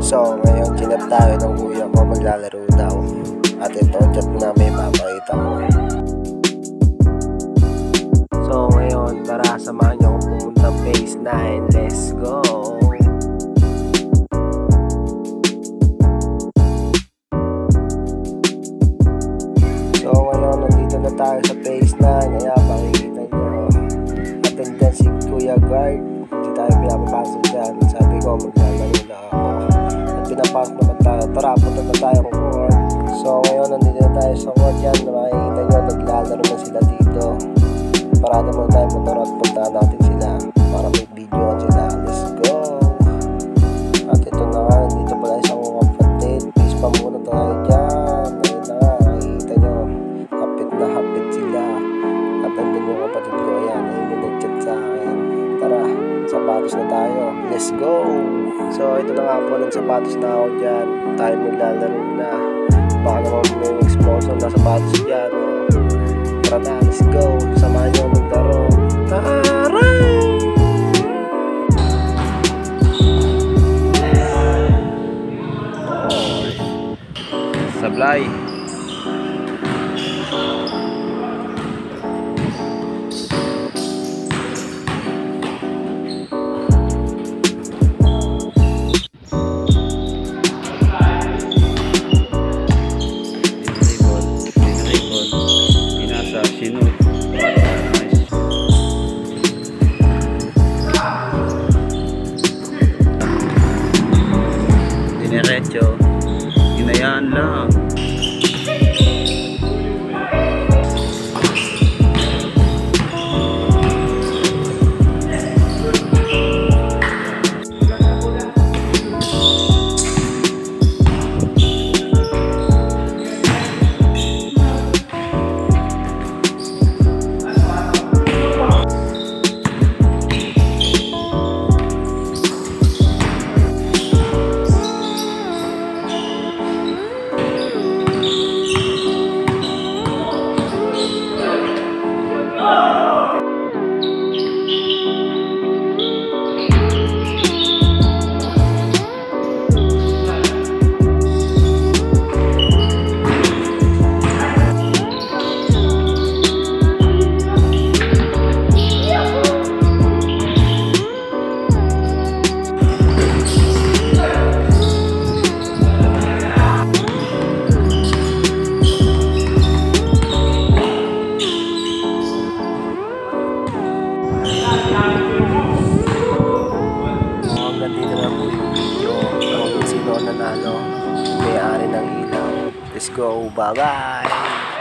So ngayon chinat tayo ng kuya ko, maglalaro daw. At ito chat na may papakita ko. So ngayon tara samahan niyo akong pumunta phase 9. Let's go. So ngayon nandito na tayo sa phase 9. Kaya pakikita nyo, attendance si Kuya Guard. Hindi tayo pinapapasok dyan. Sabi ko maglalaro na ako. At pinapasok naman tayo. Tara, punta na tayo kung court. So ngayon nandito na tayo sa court dyan. Makikita nyo naglalaro na sila dito. Parada muna tayo motor at puntahan natin sila para may videoan sila. Let's go. At ito na nga, dito pala isang kapatid. Please pa muna tayo dyan. Ayun na nga, makikita nyo hapit sila. At andun yung kapatid ko. Ayan, ayun yung nag-chat sa akin. Tara, sapatos na tayo. Let's go. So ito na nga po, nagsapatos na ako dyan. Tayo maglalaro na. Baka naman may exposure na sapatos dyan. Tara na, let's go. Samahan nyo maglaro. Taray! Sablay. Dinerecho, hinayaan lang. Dito na po yung video kung sino ang nanalo, may-ari ng ilaw. Let's go, bye bye.